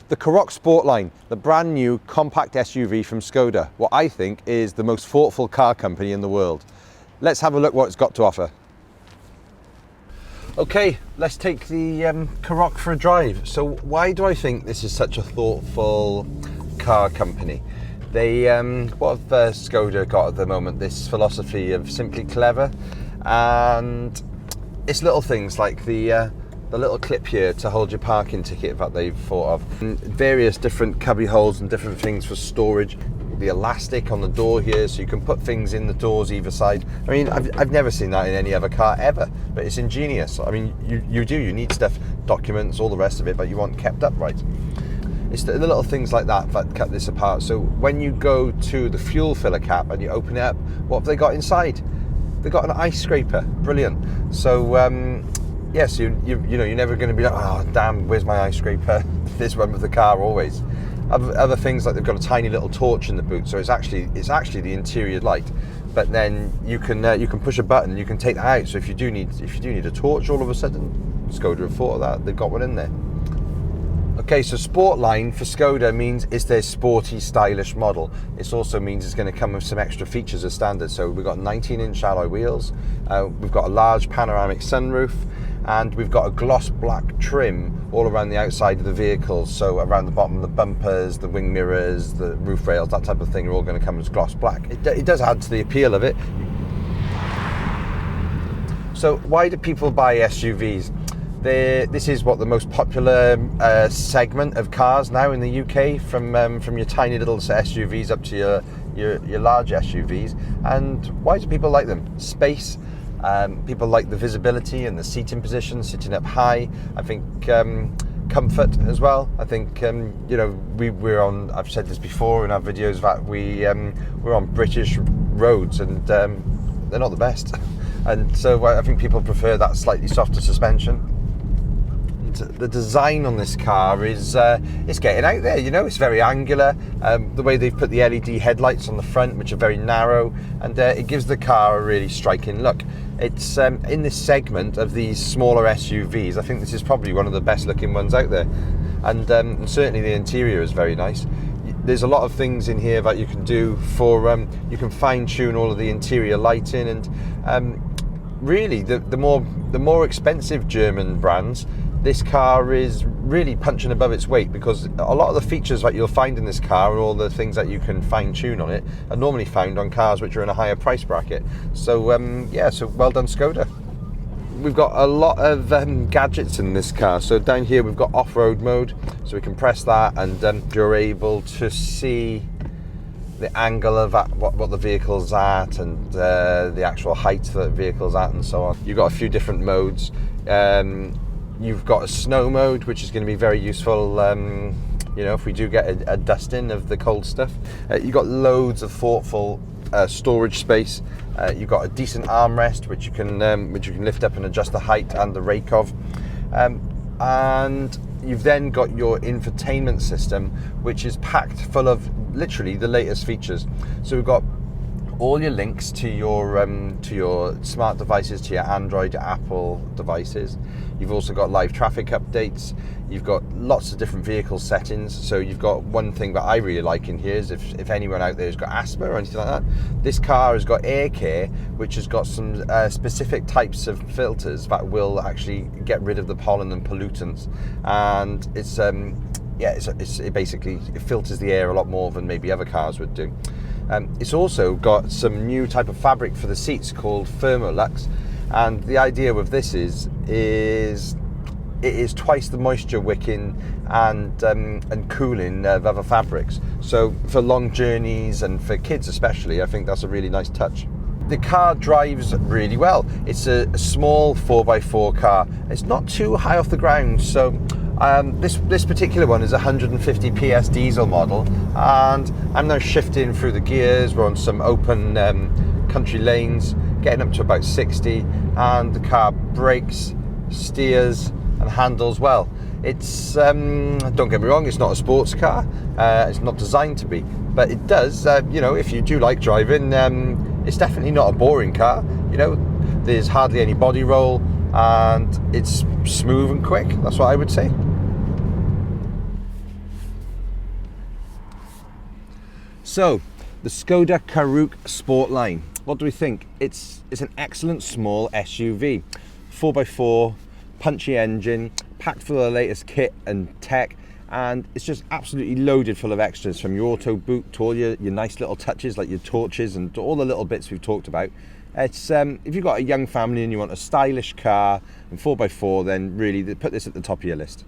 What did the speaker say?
The KAROQ Sportline, the brand new compact SUV from Skoda, what I think is the most thoughtful car company in the world. Let's have a look what it's got to offer. Okay, let's take the KAROQ for a drive. So why do I think this is such a thoughtful car company? They, what have Skoda got at the moment? This philosophy of simply clever, and it's little things like the little clip here to hold your parking ticket that they've thought of. And various different cubby holes and different things for storage. The elastic on the door here, so you can put things in the doors either side. I mean, I've never seen that in any other car ever, but it's ingenious. I mean, you need stuff, documents, all the rest of it, but you want kept upright. It's the little things like that that cut this apart. So when you go to the fuel filler cap and you open it up, what have they got inside? They've got an ice scraper. Brilliant. So yes, you know, you're never going to be like, oh damn, where's my ice scraper? This one with the car always. Other things like they've got a tiny little torch in the boot, so it's actually the interior light. But then you can push a button, you can take that out. So if you do need a torch, all of a sudden, Skoda have thought of that. They've got one in there. Okay, so Sportline for Skoda means it's their sporty, stylish model. It also means it's going to come with some extra features as standard. So we've got 19-inch alloy wheels, we've got a large panoramic sunroof, and we've got a gloss black trim all around the outside of the vehicles. So around the bottom of the bumpers, the wing mirrors, the roof rails, that type of thing are all going to come as gloss black. It does add to the appeal of it. So why do people buy SUVs? This is what the most popular segment of cars now in the UK, from your tiny little SUVs up to your large SUVs. And why do people like them? Space. People like the visibility and the seating position, sitting up high. I think comfort as well. I think you know, we're on. I've said this before in our videos that we're on British roads, and they're not the best. And so I think people prefer that slightly softer suspension. The design on this car is it's getting out there, you know. It's very angular. The way they've put the LED headlights on the front, which are very narrow, and it gives the car a really striking look. It's in this segment of these smaller SUVs, I think this is probably one of the best looking ones out there, and certainly the interior is very nice. There's a lot of things in here that you can do for you can fine tune all of the interior lighting, and really the more expensive German brands, this car is really punching above its weight, because a lot of the features that you'll find in this car and all the things that you can fine tune on it are normally found on cars which are in a higher price bracket. So yeah, so well done Skoda. We've got a lot of gadgets in this car. So down here we've got off-road mode, so we can press that, and you're able to see the angle of what the vehicle's at, and the actual height that the vehicle's at, and so on. You've got a few different modes. You've got a snow mode, which is going to be very useful, you know, if we do get a dusting of the cold stuff. You've got loads of thoughtful storage space. You've got a decent armrest, which you can lift up and adjust the height and the rake of. And you've then got your infotainment system, which is packed full of literally the latest features. So we've got all your links to your smart devices, to your Android, Apple devices. You've also got live traffic updates. You've got lots of different vehicle settings. So you've got one thing that I really like in here is if anyone out there has got asthma or anything like that, this car has got air care, which has got some specific types of filters that will actually get rid of the pollen and pollutants. And it's it basically filters the air a lot more than maybe other cars would do. It's also got some new type of fabric for the seats called Thermolux, and the idea with this is it is twice the moisture wicking and cooling of other fabrics. So for long journeys and for kids especially, I think that's a really nice touch. The car drives really well. It's a small 4x4 car. It's not too high off the ground, so this particular one is a 150 PS diesel model, and I'm now shifting through the gears. We're on some open country lanes, getting up to about 60, and the car brakes, steers, and handles well. It's don't get me wrong, it's not a sports car. It's not designed to be, but it does. You know, if you do like driving, it's definitely not a boring car. You know, there's hardly any body roll, and it's smooth and quick. That's what I would say. So, the Skoda KAROQ Sportline. What do we think? It's an excellent small SUV. 4x4, punchy engine, packed full of the latest kit and tech, and it's just absolutely loaded full of extras, from your auto boot to all your nice little touches like your torches and all the little bits we've talked about. It's if you've got a young family and you want a stylish car and 4x4, then really put this at the top of your list.